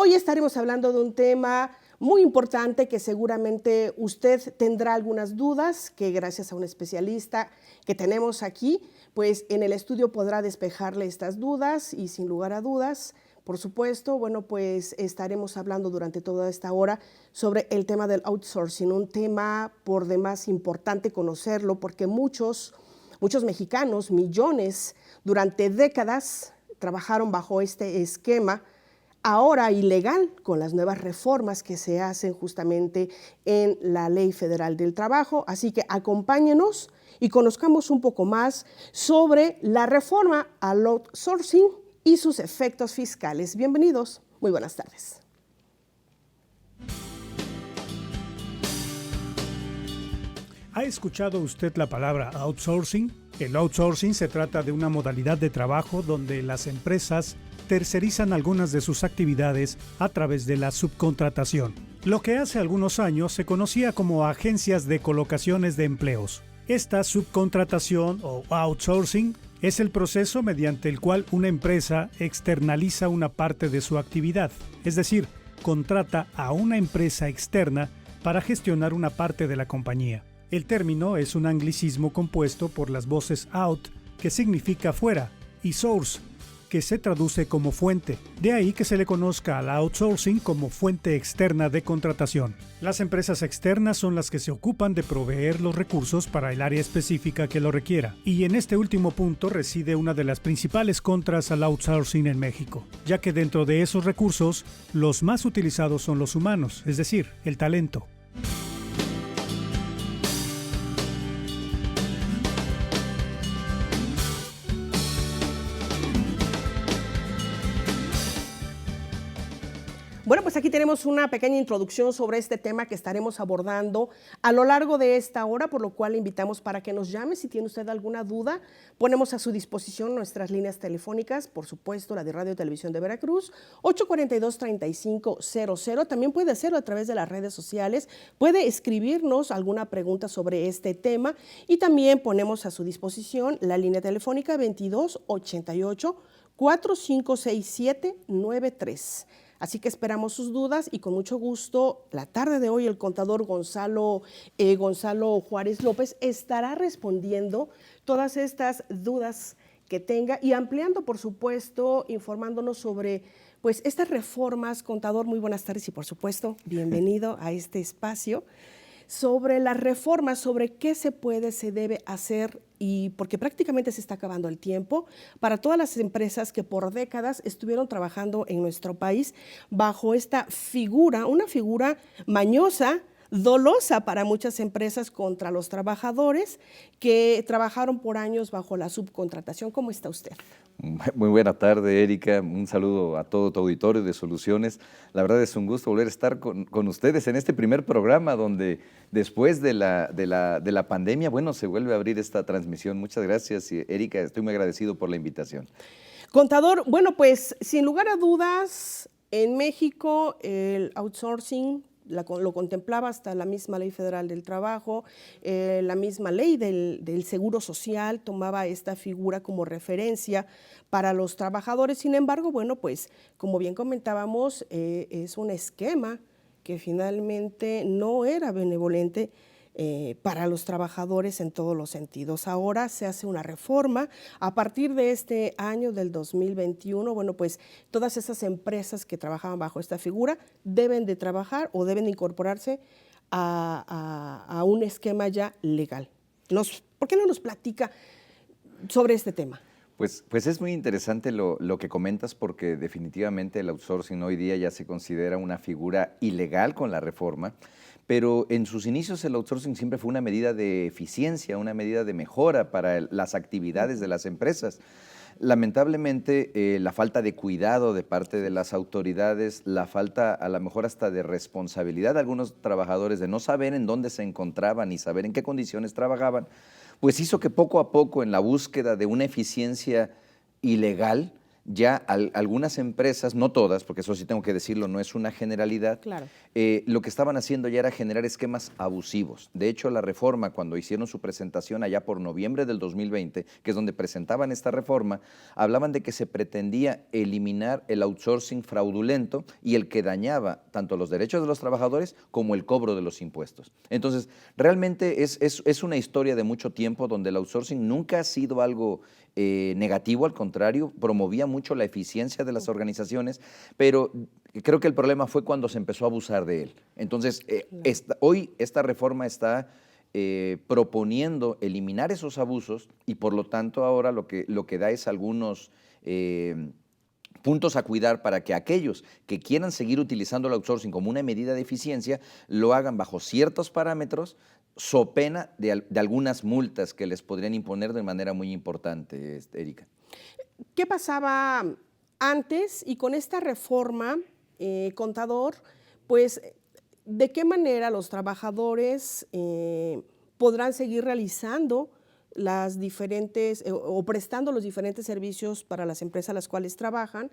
Hoy estaremos hablando de un tema muy importante que seguramente usted tendrá algunas dudas, que gracias a un especialista que tenemos aquí, pues en el estudio podrá despejarle estas dudas y sin lugar a dudas, por supuesto, bueno, pues estaremos hablando durante toda esta hora sobre el tema del outsourcing, un tema por demás importante conocerlo porque muchos mexicanos, millones, durante décadas trabajaron bajo este esquema, ahora ilegal, con las nuevas reformas que se hacen justamente en la Ley Federal del Trabajo. Así que acompáñenos y conozcamos un poco más sobre la reforma al outsourcing y sus efectos fiscales. Bienvenidos, muy buenas tardes. ¿Ha escuchado usted la palabra outsourcing? El outsourcing se trata de una modalidad de trabajo donde las empresas tercerizan algunas de sus actividades a través de la subcontratación. Lo que hace algunos años se conocía como agencias de colocaciones de empleos. Esta subcontratación o outsourcing es el proceso mediante el cual una empresa externaliza una parte de su actividad, es decir, contrata a una empresa externa para gestionar una parte de la compañía. El término es un anglicismo compuesto por las voces out, que significa fuera, y source, que se traduce como fuente. De ahí que se le conozca al outsourcing como fuente externa de contratación. Las empresas externas son las que se ocupan de proveer los recursos para el área específica que lo requiera. Y en este último punto reside una de las principales contras al outsourcing en México, ya que dentro de esos recursos, los más utilizados son los humanos, es decir, el talento. Bueno, pues aquí tenemos una pequeña introducción sobre este tema que estaremos abordando a lo largo de esta hora, por lo cual le invitamos para que nos llame si tiene usted alguna duda. Ponemos a su disposición nuestras líneas telefónicas, por supuesto, la de Radio y Televisión de Veracruz, 842-3500. También puede hacerlo a través de las redes sociales, puede escribirnos alguna pregunta sobre este tema y también ponemos a su disposición la línea telefónica 2288-456793. Así que esperamos sus dudas y con mucho gusto, la tarde de hoy el contador Gonzalo Juárez López estará respondiendo todas estas dudas que tenga y ampliando, por supuesto, informándonos sobre pues estas reformas. Contador, muy buenas tardes y por supuesto, bienvenido a este espacio. Sobre las reformas, sobre qué se puede, se debe hacer, y porque prácticamente se está acabando el tiempo para todas las empresas que por décadas estuvieron trabajando en nuestro país bajo esta figura, una figura mañosa, dolosa para muchas empresas contra los trabajadores que trabajaron por años bajo la subcontratación. ¿Cómo está usted? Muy buena tarde, Erika. Un saludo a todo tu auditorio de Soluciones. La verdad es un gusto volver a estar con ustedes en este primer programa donde después de la pandemia, bueno, se vuelve a abrir esta transmisión. Muchas gracias, Erika. Estoy muy agradecido por la invitación. Contador, bueno, pues sin lugar a dudas, en México el outsourcing lo contemplaba hasta la misma Ley Federal del Trabajo, la misma ley del Seguro Social tomaba esta figura como referencia para los trabajadores. Sin embargo, bueno, pues como bien comentábamos, es un esquema que finalmente no era benevolente para los trabajadores en todos los sentidos. Ahora se hace una reforma. A partir de este año del 2021, bueno, pues todas esas empresas que trabajaban bajo esta figura deben de trabajar o deben de incorporarse a un esquema ya legal. ¿Por qué no nos platica sobre este tema? Pues es muy interesante lo que comentas, porque definitivamente el outsourcing hoy día ya se considera una figura ilegal con la reforma. Pero en sus inicios el outsourcing siempre fue una medida de eficiencia, una medida de mejora para las actividades de las empresas. Lamentablemente, la falta de cuidado de parte de las autoridades, la falta a lo mejor hasta de responsabilidad de algunos trabajadores de no saber en dónde se encontraban y saber en qué condiciones trabajaban, pues hizo que poco a poco en la búsqueda de una eficiencia ilegal ya algunas empresas, no todas, porque eso sí tengo que decirlo, no es una generalidad, Claro. lo que estaban haciendo ya era generar esquemas abusivos. De hecho, la reforma, cuando hicieron su presentación allá por noviembre del 2020, que es donde presentaban esta reforma, hablaban de que se pretendía eliminar el outsourcing fraudulento y el que dañaba tanto los derechos de los trabajadores como el cobro de los impuestos. Entonces, realmente es una historia de mucho tiempo donde el outsourcing nunca ha sido algo negativo, al contrario, promovía mucho la eficiencia de las organizaciones, pero creo que el problema fue cuando se empezó a abusar de él. Entonces, hoy esta reforma está proponiendo eliminar esos abusos y por lo tanto ahora lo que da es algunos puntos a cuidar para que aquellos que quieran seguir utilizando el outsourcing como una medida de eficiencia lo hagan bajo ciertos parámetros, so pena de algunas multas que les podrían imponer de manera muy importante, Erika. ¿Qué pasaba antes y con esta reforma, contador? Pues, ¿de qué manera los trabajadores podrán seguir realizando las diferentes o prestando los diferentes servicios para las empresas a las cuales trabajan?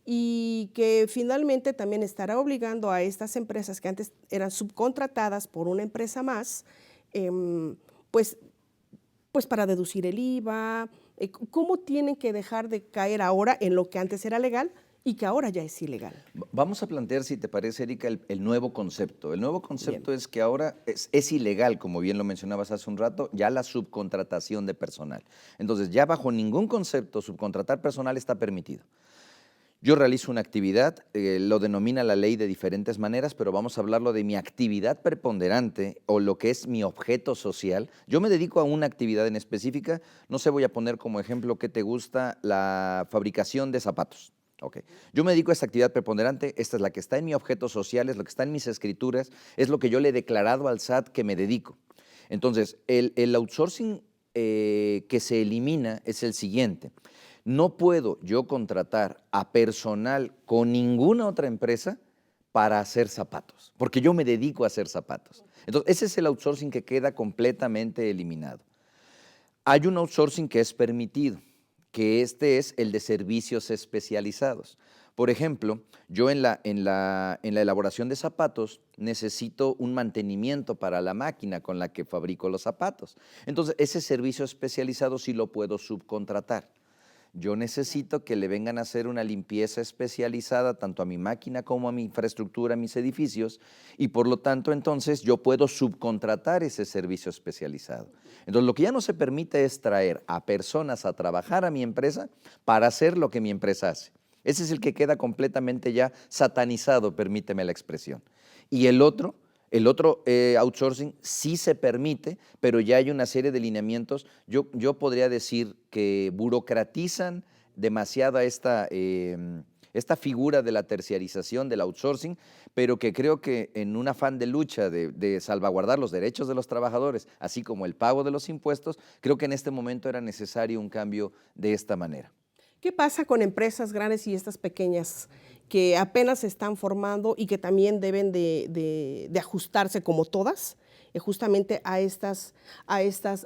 Y que finalmente también estará obligando a estas empresas que antes eran subcontratadas por una empresa más, pues para deducir el IVA. ¿Cómo tienen que dejar de caer ahora en lo que antes era legal y que ahora ya es ilegal? Vamos a plantear, si te parece, Erika, el nuevo concepto. El nuevo concepto es que ahora es ilegal, como bien lo mencionabas hace un rato, ya la subcontratación de personal. Entonces, ya bajo ningún concepto subcontratar personal está permitido. Yo realizo una actividad, lo denomina la ley de diferentes maneras, pero vamos a hablarlo de mi actividad preponderante o lo que es mi objeto social. Yo me dedico a una actividad en específica, no sé, voy a poner como ejemplo que te gusta la fabricación de zapatos. Okay. Yo me dedico a esta actividad preponderante, esta es la que está en mi objeto social, es lo que está en mis escrituras, es lo que yo le he declarado al SAT que me dedico. Entonces, el outsourcing que se elimina es el siguiente. No puedo yo contratar a personal con ninguna otra empresa para hacer zapatos, porque yo me dedico a hacer zapatos. Entonces, ese es el outsourcing que queda completamente eliminado. Hay un outsourcing que es permitido, que este es el de servicios especializados. Por ejemplo, yo en la elaboración de zapatos necesito un mantenimiento para la máquina con la que fabrico los zapatos. Entonces, ese servicio especializado sí lo puedo subcontratar. Yo necesito que le vengan a hacer una limpieza especializada tanto a mi máquina como a mi infraestructura, a mis edificios, y por lo tanto entonces yo puedo subcontratar ese servicio especializado. Entonces lo que ya no se permite es traer a personas a trabajar a mi empresa para hacer lo que mi empresa hace. Ese es el que queda completamente ya satanizado, permíteme la expresión. Y el otro outsourcing sí se permite, pero ya hay una serie de lineamientos. Yo podría decir que burocratizan demasiado esta figura de la terciarización del outsourcing, pero que creo que en un afán de lucha de salvaguardar los derechos de los trabajadores, así como el pago de los impuestos, creo que en este momento era necesario un cambio de esta manera. ¿Qué pasa con empresas grandes y estas pequeñas que apenas se están formando y que también deben de ajustarse como todas justamente a estas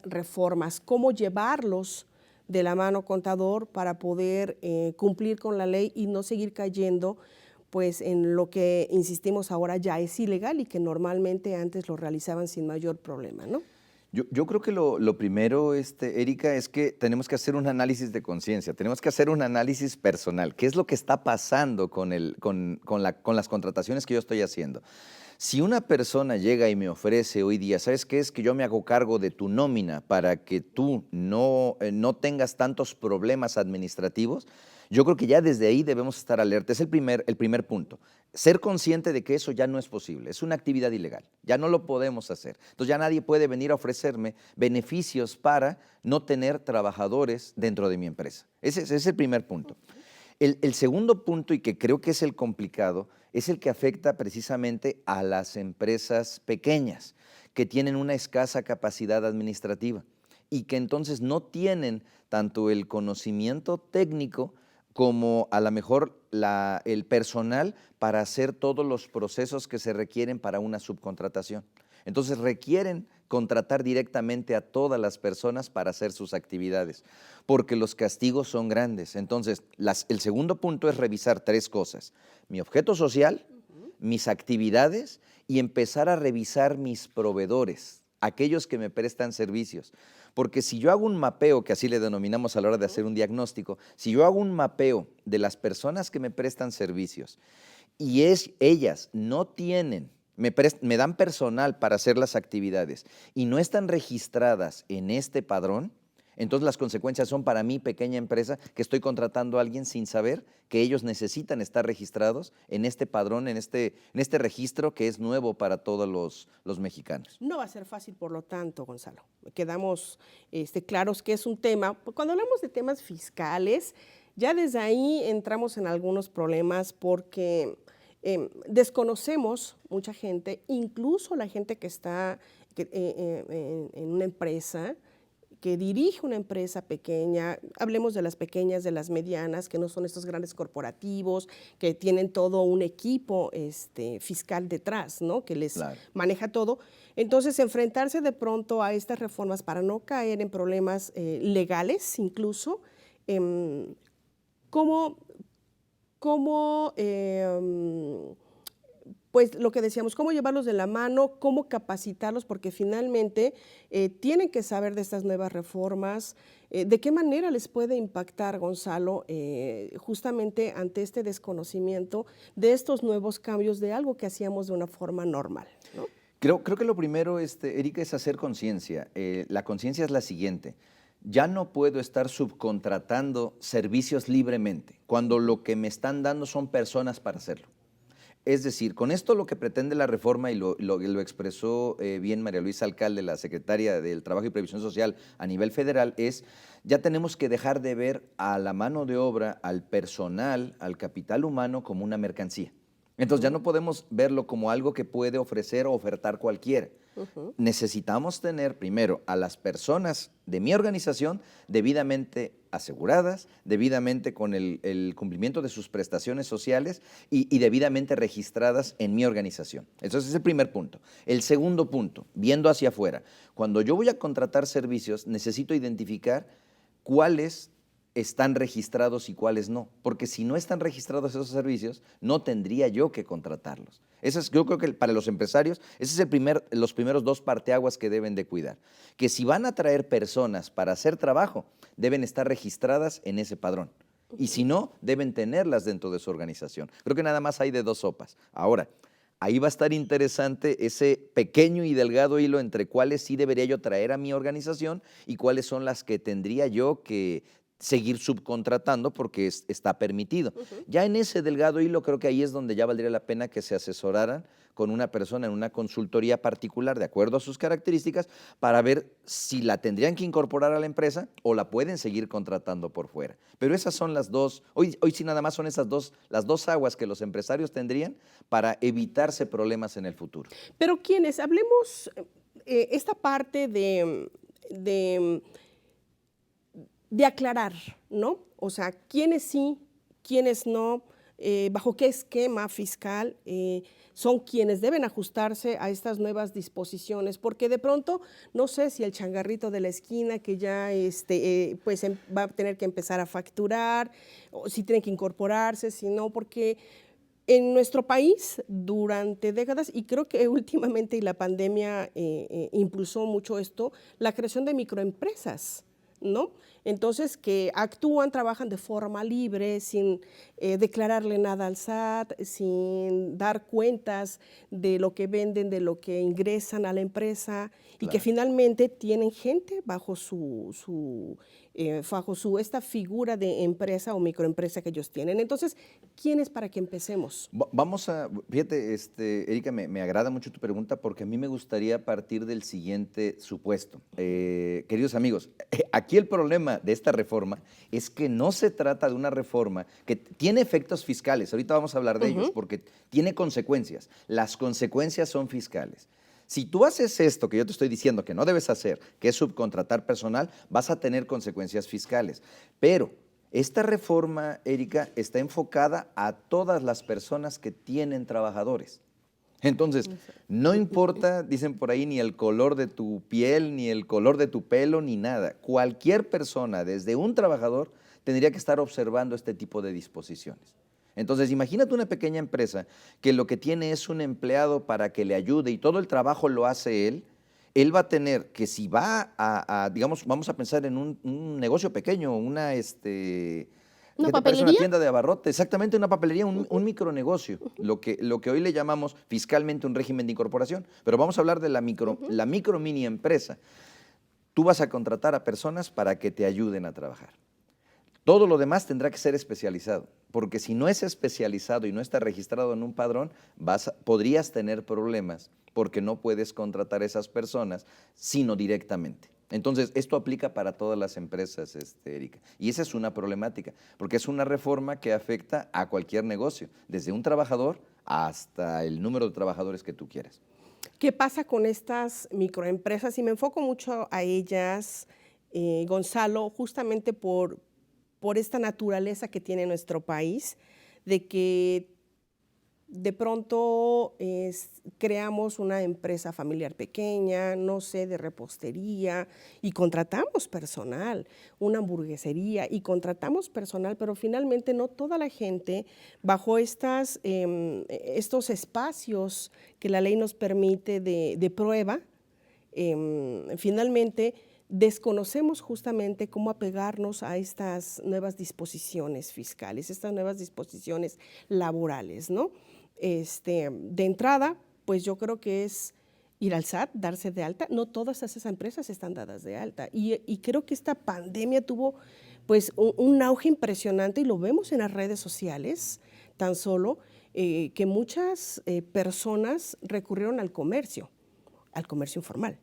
reformas? ¿Cómo llevarlos de la mano, contador, para poder cumplir con la ley y no seguir cayendo pues en lo que, insistimos, ahora ya es ilegal y que normalmente antes lo realizaban sin mayor problema, ¿no? Yo creo que lo primero, Erika, es que tenemos que hacer un análisis de conciencia, tenemos que hacer un análisis personal. ¿Qué es lo que está pasando con las contrataciones que yo estoy haciendo? Si una persona llega y me ofrece hoy día, ¿sabes qué? Es que yo me hago cargo de tu nómina para que tú no tengas tantos problemas administrativos. Yo creo que ya desde ahí debemos estar alertas. Es el primer punto. Ser consciente de que eso ya no es posible, es una actividad ilegal, ya no lo podemos hacer. Entonces ya nadie puede venir a ofrecerme beneficios para no tener trabajadores dentro de mi empresa. Ese es el primer punto. El segundo punto, y que creo que es el complicado, es el que afecta precisamente a las empresas pequeñas, que tienen una escasa capacidad administrativa y que entonces no tienen tanto el conocimiento técnico como a lo mejor el personal para hacer todos los procesos que se requieren para una subcontratación. Entonces requieren contratar directamente a todas las personas para hacer sus actividades, porque los castigos son grandes. Entonces, el segundo punto es revisar 3 cosas: mi objeto social, mis actividades y empezar a revisar mis proveedores, aquellos que me prestan servicios. Porque si yo hago un mapeo, que así le denominamos a la hora de hacer un diagnóstico, si yo hago un mapeo de las personas que me prestan servicios y ellas no tienen, me dan personal para hacer las actividades y no están registradas en este padrón, entonces las consecuencias son para mí, pequeña empresa, que estoy contratando a alguien sin saber que ellos necesitan estar registrados en este padrón, en este registro que es nuevo para todos los mexicanos. No va a ser fácil, por lo tanto, Gonzalo. Quedamos claros que es un tema. Cuando hablamos de temas fiscales, ya desde ahí entramos en algunos problemas porque desconocemos mucha gente, incluso la gente que está en una empresa, que dirige una empresa pequeña, hablemos de las pequeñas, de las medianas, que no son estos grandes corporativos, que tienen todo un equipo fiscal detrás, ¿no? Que les maneja todo. Entonces, enfrentarse de pronto a estas reformas para no caer en problemas legales incluso, ¿cómo pues lo que decíamos, cómo llevarlos de la mano, cómo capacitarlos, porque finalmente tienen que saber de estas nuevas reformas, de qué manera les puede impactar, Gonzalo, justamente ante este desconocimiento de estos nuevos cambios de algo que hacíamos de una forma normal, ¿no? Creo que lo primero, Erika, es hacer conciencia. La conciencia es la siguiente: ya no puedo estar subcontratando servicios libremente, cuando lo que me están dando son personas para hacerlo. Es decir, con esto lo que pretende la reforma, y lo expresó bien María Luisa Alcalde, la secretaria del Trabajo y Previsión Social a nivel federal, es ya tenemos que dejar de ver a la mano de obra, al personal, al capital humano como una mercancía. Entonces ya no podemos verlo como algo que puede ofrecer o ofertar cualquiera. Necesitamos tener primero a las personas de mi organización debidamente aseguradas, debidamente con el cumplimiento de sus prestaciones sociales y debidamente registradas en mi organización. Entonces, ese es el primer punto. El segundo punto, viendo hacia afuera, cuando yo voy a contratar servicios, necesito identificar cuáles están registrados y cuáles no, porque si no están registrados esos servicios, no tendría yo que contratarlos. Yo creo que para los empresarios, ese es los primeros 2 parteaguas que deben de cuidar, que si van a traer personas para hacer trabajo, deben estar registradas en ese padrón, y si no, deben tenerlas dentro de su organización. Creo que nada más hay de 2 sopas. Ahora, ahí va a estar interesante ese pequeño y delgado hilo entre cuáles sí debería yo traer a mi organización y cuáles son las que tendría yo que seguir subcontratando porque está permitido. Ya en ese delgado hilo creo que ahí es donde ya valdría la pena que se asesoraran con una persona en una consultoría particular de acuerdo a sus características para ver si la tendrían que incorporar a la empresa o la pueden seguir contratando por fuera. Pero esas son las dos, hoy sí nada más son las dos aguas que los empresarios tendrían para evitarse problemas en el futuro. Pero ¿quiénes? Hablemos esta parte de aclarar, ¿no? O sea, quiénes sí, quiénes no, bajo qué esquema fiscal son quienes deben ajustarse a estas nuevas disposiciones, porque de pronto no sé si el changarrito de la esquina que ya pues va a tener que empezar a facturar, o si tiene que incorporarse, si no, porque en nuestro país durante décadas, y creo que últimamente y la pandemia impulsó mucho esto, la creación de microempresas, ¿no? Entonces, que actúan, trabajan de forma libre, sin declararle nada al SAT, sin dar cuentas de lo que venden, de lo que ingresan a la empresa, y que finalmente tienen gente bajo esta figura de empresa o microempresa que ellos tienen. Entonces, ¿quién es para que empecemos? Fíjate, Erika, me agrada mucho tu pregunta porque a mí me gustaría partir del siguiente supuesto. Queridos amigos, aquí el problema de esta reforma es que no se trata de una reforma que tiene efectos fiscales, ahorita vamos a hablar de ellos, porque tiene consecuencias. Las consecuencias son fiscales. Si tú haces esto que yo te estoy diciendo que no debes hacer, que es subcontratar personal, vas a tener consecuencias fiscales. Pero esta reforma, Erika, está enfocada a todas las personas que tienen trabajadores. Entonces, no importa, dicen por ahí, ni el color de tu piel, ni el color de tu pelo, ni nada. Cualquier persona, desde un trabajador, tendría que estar observando este tipo de disposiciones. Entonces, imagínate una pequeña empresa que lo que tiene es un empleado para que le ayude y todo el trabajo lo hace él va a tener que si va digamos, vamos a pensar en un negocio pequeño, ¿Una ¿qué te parece? Una papelería? tienda de abarrote, exactamente una papelería, un micronegocio, lo que hoy le llamamos fiscalmente un régimen de incorporación, pero vamos a hablar de la micro mini empresa. Tú vas a contratar a personas para que te ayuden a trabajar. Todo lo demás tendrá que ser especializado, porque si no es especializado y no está registrado en un padrón, podrías tener problemas porque no puedes contratar a esas personas, sino directamente. Entonces, esto aplica para todas las empresas, Erika. Y esa es una problemática, porque es una reforma que afecta a cualquier negocio, desde un trabajador hasta el número de trabajadores que tú quieras. ¿Qué pasa con estas microempresas? Y me enfoco mucho a ellas, Gonzalo, justamente por esta naturaleza que tiene nuestro país, de que de pronto creamos una empresa familiar pequeña, no sé, de repostería, y contratamos personal, una hamburguesería, y contratamos personal, pero finalmente no toda la gente bajo estos espacios que la ley nos permite de prueba, finalmente desconocemos justamente cómo apegarnos a estas nuevas disposiciones fiscales, estas nuevas disposiciones laborales, ¿no? De entrada, pues yo creo que es ir al SAT, darse de alta. No todas esas empresas están dadas de alta. Y creo que esta pandemia tuvo pues un auge impresionante, y lo vemos en las redes sociales, tan solo que muchas personas recurrieron al comercio informal.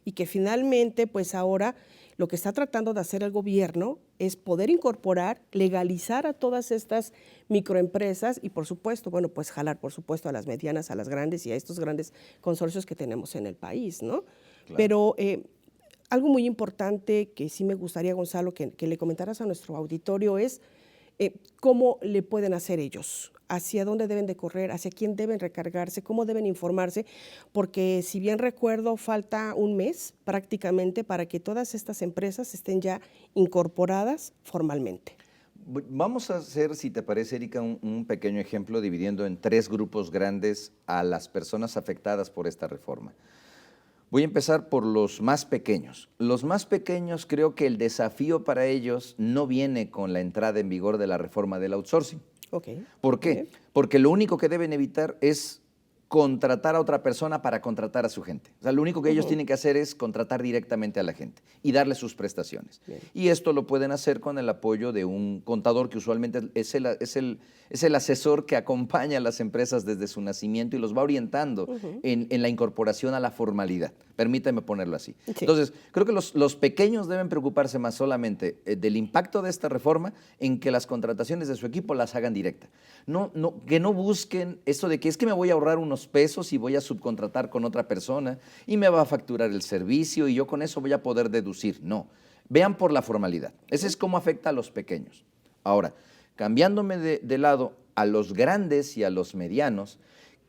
Y que finalmente, pues ahora lo que está tratando de hacer el gobierno es poder incorporar, legalizar a todas estas microempresas y, por supuesto, bueno, pues jalar, por supuesto, a las medianas, a las grandes y a estos grandes consorcios que tenemos en el país, ¿no? Claro. Pero algo muy importante que sí me gustaría, Gonzalo, que le comentaras a nuestro auditorio es cómo le pueden hacer ellos, hacia dónde deben de correr, hacia quién deben recargarse, cómo deben informarse, porque si bien recuerdo, falta un mes prácticamente para que todas estas empresas estén ya incorporadas formalmente. Vamos a hacer, si te parece, Erika, un pequeño ejemplo dividiendo en 3 grupos grandes a las personas afectadas por esta reforma. Voy a empezar por los más pequeños. Los más pequeños, creo que el desafío para ellos no viene con la entrada en vigor de la reforma del outsourcing. Okay. ¿Por qué? Okay. Porque lo único que deben evitar es contratar a otra persona para contratar a su gente. O sea, lo único que ellos tienen que hacer es contratar directamente a la gente y darle sus prestaciones. Bien. Y esto lo pueden hacer con el apoyo de un contador que usualmente es el asesor que acompaña a las empresas desde su nacimiento y los va orientando en la incorporación a la formalidad. Permítame ponerlo así. Sí. Entonces, creo que los pequeños deben preocuparse más solamente del impacto de esta reforma en que las contrataciones de su equipo las hagan directa. Que no busquen eso de que es que me voy a ahorrar unos pesos y voy a subcontratar con otra persona y me va a facturar el servicio y yo con eso voy a poder deducir. No, vean por la formalidad. Ese es cómo afecta a los pequeños. Ahora, cambiándome de lado a los grandes y a los medianos,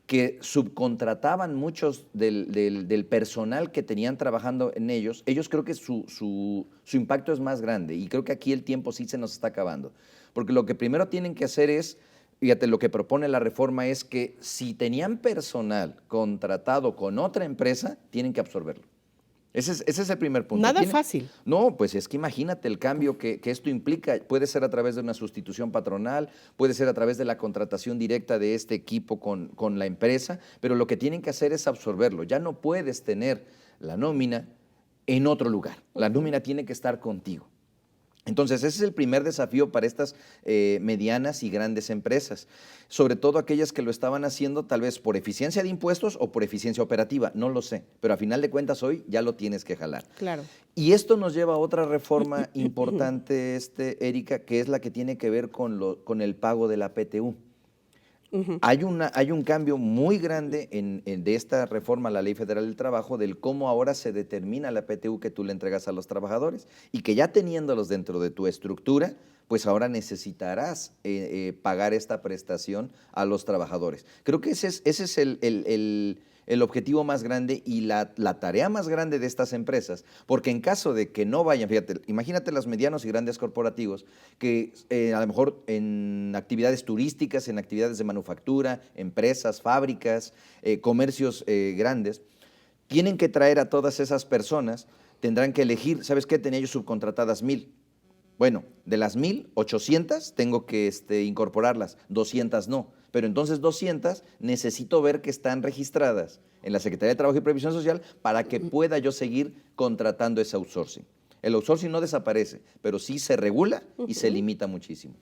que subcontrataban muchos del personal que tenían trabajando en ellos creo que su impacto es más grande y creo que aquí el tiempo sí se nos está acabando. Porque lo que primero tienen que hacer es, fíjate, lo que propone la reforma es que si tenían personal contratado con otra empresa, tienen que absorberlo. Ese es el primer punto. Nada fácil. No, pues es que imagínate el cambio que esto implica. Puede ser a través de una sustitución patronal, puede ser a través de la contratación directa de este equipo con la empresa, pero lo que tienen que hacer es absorberlo. Ya no puedes tener la nómina en otro lugar. La nómina tiene que estar contigo. Entonces, ese es el primer desafío para estas medianas y grandes empresas, sobre todo aquellas que lo estaban haciendo tal vez por eficiencia de impuestos o por eficiencia operativa, no lo sé, pero a final de cuentas hoy ya lo tienes que jalar. Claro. Y esto nos lleva a otra reforma importante, Erika, que es la que tiene que ver con el pago de la PTU. Hay un cambio muy grande de esta reforma a la Ley Federal del Trabajo del cómo ahora se determina la PTU que tú le entregas a los trabajadores y que ya teniéndolos dentro de tu estructura pues ahora necesitarás pagar esta prestación a los trabajadores. Creo que ese es el objetivo más grande y la tarea más grande de estas empresas, porque en caso de que no vayan, fíjate, imagínate los medianos y grandes corporativos que a lo mejor en actividades turísticas, en actividades de manufactura, empresas, fábricas, comercios grandes, tienen que traer a todas esas personas, tendrán que elegir, ¿sabes qué? Tenía yo subcontratadas 1,000. Bueno, de las 1,000, 800 tengo que incorporarlas, 200 no. Pero entonces 200 necesito ver que están registradas en la Secretaría de Trabajo y Previsión Social para que pueda yo seguir contratando ese outsourcing. El outsourcing no desaparece, pero sí se regula y se limita muchísimo.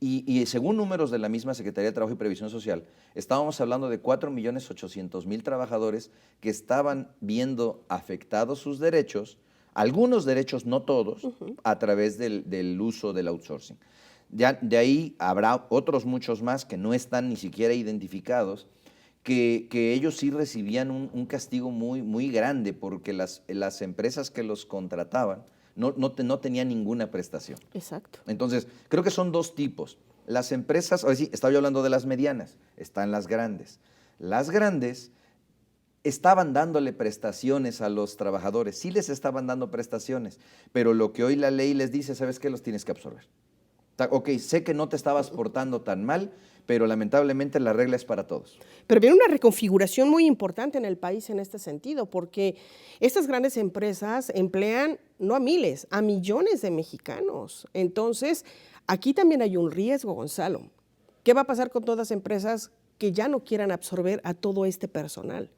Y según números de la misma Secretaría de Trabajo y Previsión Social, estábamos hablando de 4,800,000 trabajadores que estaban viendo afectados sus derechos, algunos derechos, no todos, a través del uso del outsourcing. Ya de ahí habrá otros muchos más que no están ni siquiera identificados, que ellos sí recibían un castigo muy, muy grande porque las empresas que los contrataban no tenían ninguna prestación. Exacto. Entonces, creo que son dos tipos. Las empresas, ahora sí, estaba yo hablando de las medianas, están las grandes. Las grandes estaban dándole prestaciones a los trabajadores, sí les estaban dando prestaciones, pero lo que hoy la ley les dice, ¿sabes qué? Los tienes que absorber. Ok, sé que no te estabas portando tan mal, pero lamentablemente la regla es para todos. Pero viene una reconfiguración muy importante en el país en este sentido, porque estas grandes empresas emplean no a miles, a millones de mexicanos. Entonces, aquí también hay un riesgo, Gonzalo. ¿Qué va a pasar con todas las empresas que ya no quieran absorber a todo este personal?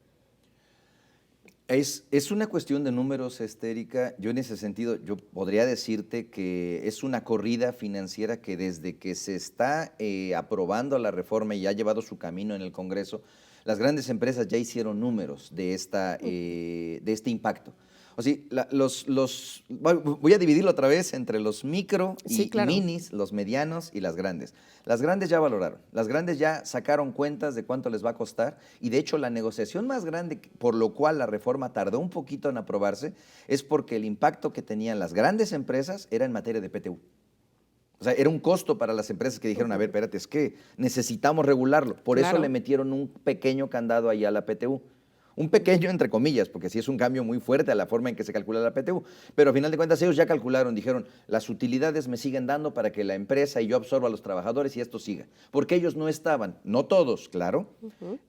Es una cuestión de números, Erika. Yo en ese sentido, yo podría decirte que es una corrida financiera que desde que se está aprobando la reforma y ha llevado su camino en el Congreso, las grandes empresas ya hicieron números de este impacto. O sea, voy a dividirlo otra vez entre los micro y claro, minis, los medianos y las grandes. Las grandes ya valoraron, las grandes ya sacaron cuentas de cuánto les va a costar y de hecho la negociación más grande por lo cual la reforma tardó un poquito en aprobarse es porque el impacto que tenían las grandes empresas era en materia de PTU. O sea, era un costo para las empresas que dijeron, a ver, espérate, es que necesitamos regularlo. Por eso le metieron un pequeño candado ahí a la PTU. Un pequeño, entre comillas, porque sí es un cambio muy fuerte a la forma en que se calcula la PTU. Pero a final de cuentas ellos ya calcularon, dijeron, las utilidades me siguen dando para que la empresa y yo absorba a los trabajadores y esto siga. Porque ellos no estaban, no todos, claro,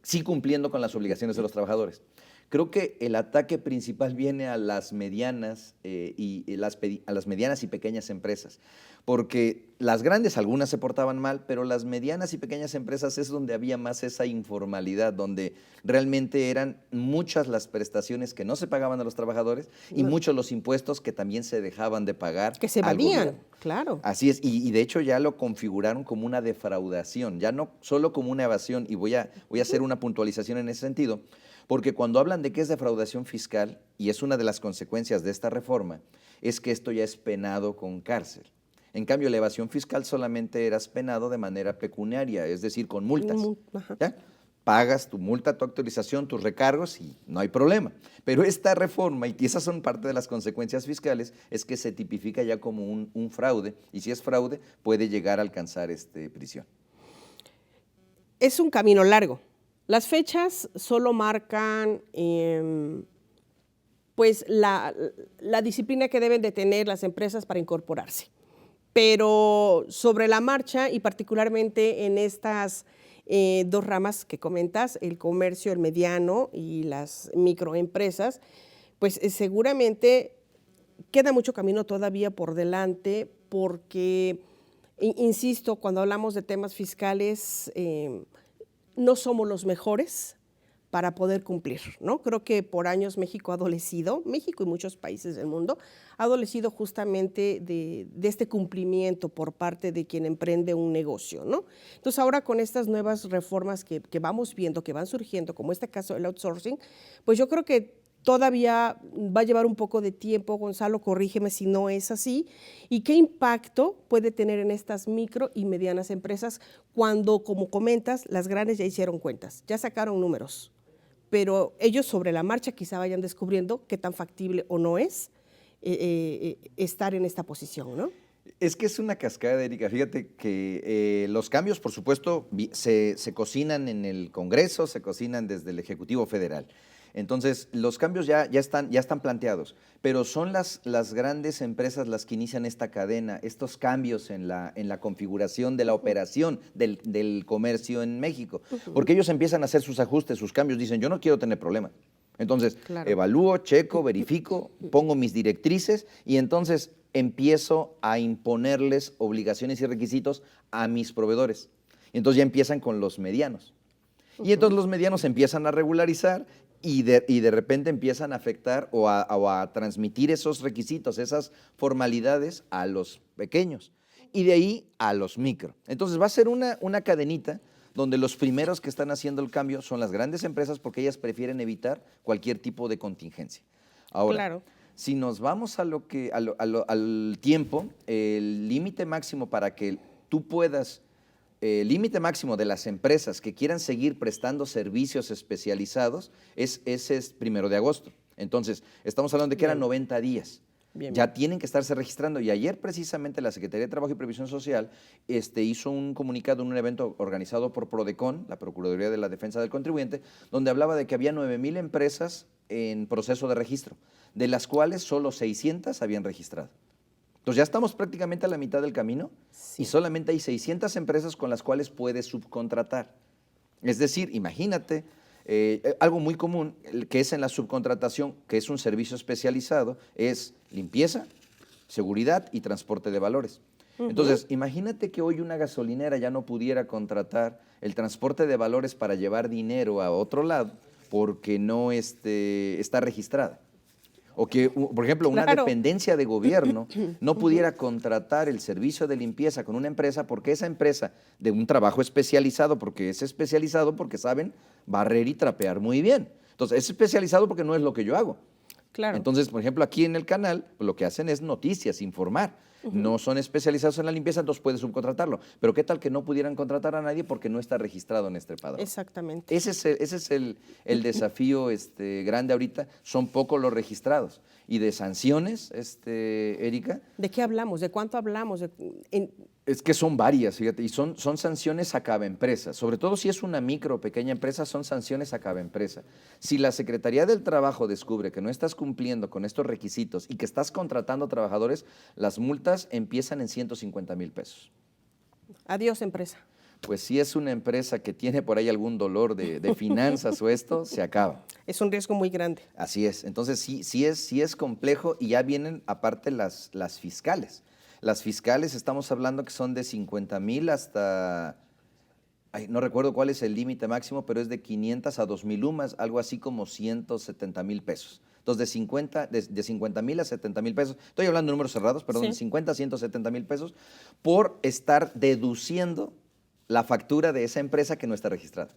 sí cumpliendo con las obligaciones de los trabajadores. Creo que el ataque principal viene a las medianas a las medianas y pequeñas empresas, porque las grandes, algunas se portaban mal, pero las medianas y pequeñas empresas es donde había más esa informalidad, donde realmente eran muchas las prestaciones que no se pagaban a los trabajadores y muchos los impuestos que también se dejaban de pagar. Que se evadían, claro. Así es, y de hecho ya lo configuraron como una defraudación, ya no solo como una evasión, y voy a hacer una puntualización en ese sentido. Porque cuando hablan de que es defraudación fiscal, y es una de las consecuencias de esta reforma, es que esto ya es penado con cárcel. En cambio, la evasión fiscal solamente eras penado de manera pecuniaria, es decir, con multas. ¿Ya? Pagas tu multa, tu actualización, tus recargos y no hay problema. Pero esta reforma, y esas son parte de las consecuencias fiscales, es que se tipifica ya como un fraude, y si es fraude, puede llegar a alcanzar prisión. Es un camino largo. Las fechas solo marcan pues la disciplina que deben de tener las empresas para incorporarse. Pero sobre la marcha y particularmente en estas dos ramas que comentas, el comercio, el mediano y las microempresas, pues seguramente queda mucho camino todavía por delante porque, insisto, cuando hablamos de temas fiscales, no somos los mejores para poder cumplir, ¿no? Creo que por años México ha adolecido, México y muchos países del mundo, ha adolecido justamente de este cumplimiento por parte de quien emprende un negocio, ¿no? Entonces ahora con estas nuevas reformas que vamos viendo, que van surgiendo, como este caso del outsourcing, pues yo creo que todavía va a llevar un poco de tiempo, Gonzalo, corrígeme si no es así, y qué impacto puede tener en estas micro y medianas empresas cuando, como comentas, las grandes ya hicieron cuentas, ya sacaron números, pero ellos sobre la marcha quizá vayan descubriendo qué tan factible o no es estar en esta posición, ¿no? Es que es una cascada, Erika. Fíjate que los cambios, por supuesto, se cocinan en el Congreso, se cocinan desde el Ejecutivo Federal. Entonces, los cambios ya están planteados, pero son las grandes empresas las que inician esta cadena, estos cambios en la configuración de la operación del comercio en México, porque ellos empiezan a hacer sus ajustes, sus cambios, dicen, yo no quiero tener problemas. Entonces, Claro. evalúo, checo, verifico, pongo mis directrices y entonces empiezo a imponerles obligaciones y requisitos a mis proveedores. Entonces ya empiezan con los medianos. Y entonces los medianos empiezan a regularizar y de repente empiezan a afectar o a transmitir esos requisitos, esas formalidades a los pequeños y de ahí a los micro. Entonces va a ser una cadenita donde los primeros que están haciendo el cambio son las grandes empresas porque ellas prefieren evitar cualquier tipo de contingencia. Ahora, Claro. si nos vamos al tiempo, el límite máximo para que tú puedas, el límite máximo de las empresas que quieran seguir prestando servicios especializados es 1 de agosto. Entonces, estamos hablando de que eran 90 días. Bien, Ya bien. tienen que estarse registrando. Y ayer precisamente la Secretaría de Trabajo y Previsión Social hizo un comunicado en un evento organizado por Prodecon, la Procuraduría de la Defensa del Contribuyente, donde hablaba de que había 9,000 empresas en proceso de registro, de las cuales solo 600 habían registrado. Entonces ya estamos prácticamente a la mitad del camino y solamente hay 600 empresas con las cuales puedes subcontratar. Es decir, imagínate, algo muy común que es en la subcontratación, que es un servicio especializado, es limpieza, seguridad y transporte de valores. Entonces, imagínate que hoy una gasolinera ya no pudiera contratar el transporte de valores para llevar dinero a otro lado porque no está registrada. O que, por ejemplo, una Claro. dependencia de gobierno no pudiera contratar el servicio de limpieza con una empresa porque esa empresa de un trabajo especializado, porque es especializado porque saben barrer y trapear muy bien. Entonces, es especializado porque no es lo que yo hago. Claro. Entonces, por ejemplo, aquí en el canal lo que hacen es noticias, informar. No son especializados en la limpieza, entonces puedes subcontratarlo. Pero ¿qué tal que no pudieran contratar a nadie porque no está registrado en este padrón? Exactamente. Ese es el desafío grande ahorita. Son pocos los registrados. Y de sanciones, Erika, ¿De qué hablamos? ¿De cuánto hablamos? es que son varias, fíjate, y son sanciones a cada empresa. Sobre todo si es una micro o pequeña empresa, son sanciones a cada empresa. Si la Secretaría del Trabajo descubre que no estás cumpliendo con estos requisitos y que estás contratando trabajadores, las multas empiezan en 150,000 pesos. Adiós, empresa. Pues si es una empresa que tiene por ahí algún dolor de finanzas o esto, se acaba. Es un riesgo muy grande. Así es. Entonces sí es complejo y ya vienen aparte las fiscales. Las fiscales estamos hablando que son de 50,000 hasta, no recuerdo cuál es el límite máximo, pero es de 500 a 2,000 UMAS, algo así como 170,000 pesos. Entonces de 50,000 a 70,000 pesos, estoy hablando de números cerrados, perdón, Sí. de 50 a 170,000 pesos por estar deduciendo la factura de esa empresa que no está registrada.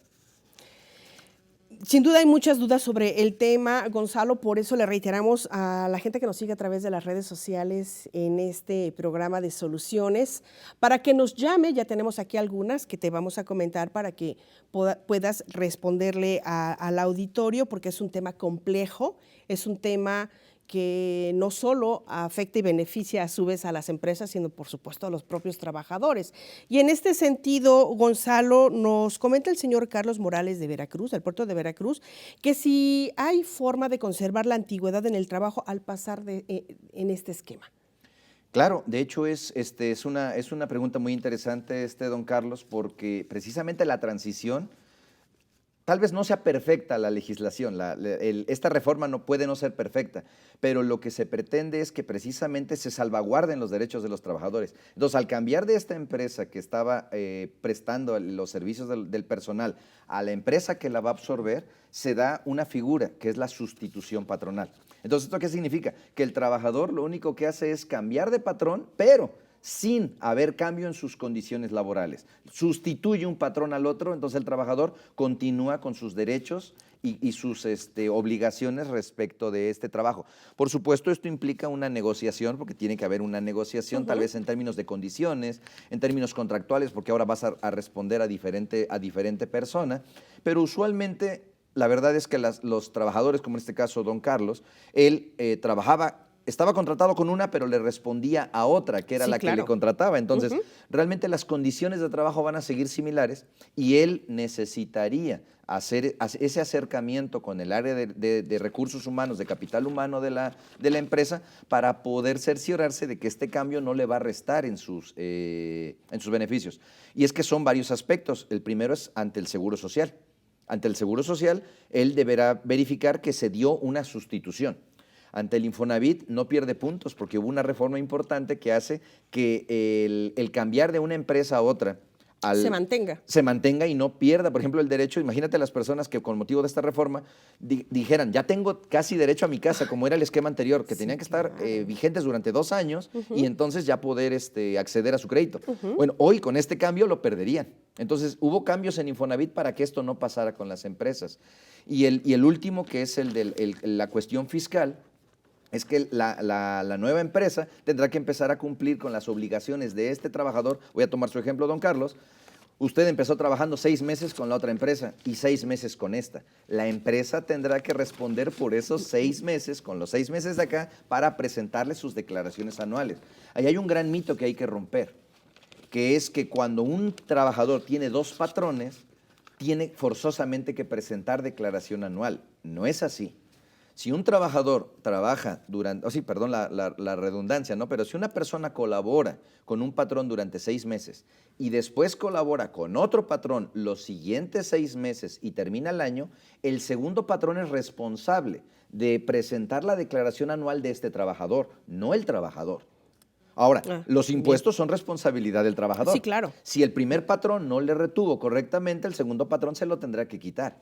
Sin duda hay muchas dudas sobre el tema, Gonzalo, por eso le reiteramos a la gente que nos sigue a través de las redes sociales en este programa de soluciones, para que nos llame, ya tenemos aquí algunas que te vamos a comentar para que puedas responderle al auditorio, porque es un tema complejo, es un tema que no solo afecta y beneficia a su vez a las empresas, sino por supuesto a los propios trabajadores. Y en este sentido, Gonzalo, nos comenta el señor Carlos Morales de Veracruz, del puerto de Veracruz, que si hay forma de conservar la antigüedad en el trabajo al pasar en este esquema. Claro, de hecho es una pregunta muy interesante, don Carlos, porque precisamente la transición, tal vez no sea perfecta la legislación, esta reforma no puede no ser perfecta, pero lo que se pretende es que precisamente se salvaguarden los derechos de los trabajadores. Entonces, al cambiar de esta empresa que estaba prestando los servicios del personal a la empresa que la va a absorber, se da una figura que es la sustitución patronal. Entonces, ¿esto qué significa? Que el trabajador lo único que hace es cambiar de patrón, pero sin haber cambio en sus condiciones laborales. Sustituye un patrón al otro, entonces el trabajador continúa con sus derechos y sus obligaciones respecto de este trabajo. Por supuesto, esto implica una negociación, porque tiene que haber una negociación, tal vez en términos de condiciones, en términos contractuales, porque ahora vas a responder a diferente persona, pero usualmente la verdad es que los trabajadores, como en este caso don Carlos, él trabajaba estaba contratado con una, pero le respondía a otra, que era Sí, la que claro. le contrataba. Entonces, realmente las condiciones de trabajo van a seguir similares y él necesitaría hacer ese acercamiento con el área de recursos humanos, de capital humano de la empresa, para poder cerciorarse de que este cambio no le va a restar en sus beneficios. Y es que son varios aspectos. El primero es ante el Seguro Social. Ante el Seguro Social, él deberá verificar que se dio una sustitución. Ante el Infonavit no pierde puntos porque hubo una reforma importante que hace que el cambiar de una empresa a otra se mantenga y no pierda, por ejemplo, el derecho. Imagínate las personas que con motivo de esta reforma dijeran, ya tengo casi derecho a mi casa, como era el esquema anterior, que tenían que estar vigentes durante 2 años y entonces ya poder acceder a su crédito. Bueno, hoy con este cambio lo perderían. Entonces hubo cambios en Infonavit para que esto no pasara con las empresas. Y el último, que es la cuestión fiscal, es que la nueva empresa tendrá que empezar a cumplir con las obligaciones de este trabajador. Voy a tomar su ejemplo, don Carlos. Usted empezó trabajando 6 meses con la otra empresa y 6 meses con esta. La empresa tendrá que responder por esos 6 meses, con los 6 meses de acá, para presentarle sus declaraciones anuales. Ahí hay un gran mito que hay que romper, que es que cuando un trabajador tiene 2 patrones, tiene forzosamente que presentar declaración anual. No es así. Si un trabajador trabaja durante, la redundancia, ¿no? Pero si una persona colabora con un patrón durante 6 meses y después colabora con otro patrón los siguientes 6 meses y termina el año, el segundo patrón es responsable de presentar la declaración anual de este trabajador, no el trabajador. Ahora, los impuestos son responsabilidad del trabajador. Sí, claro. Si el primer patrón no le retuvo correctamente, el segundo patrón se lo tendrá que quitar.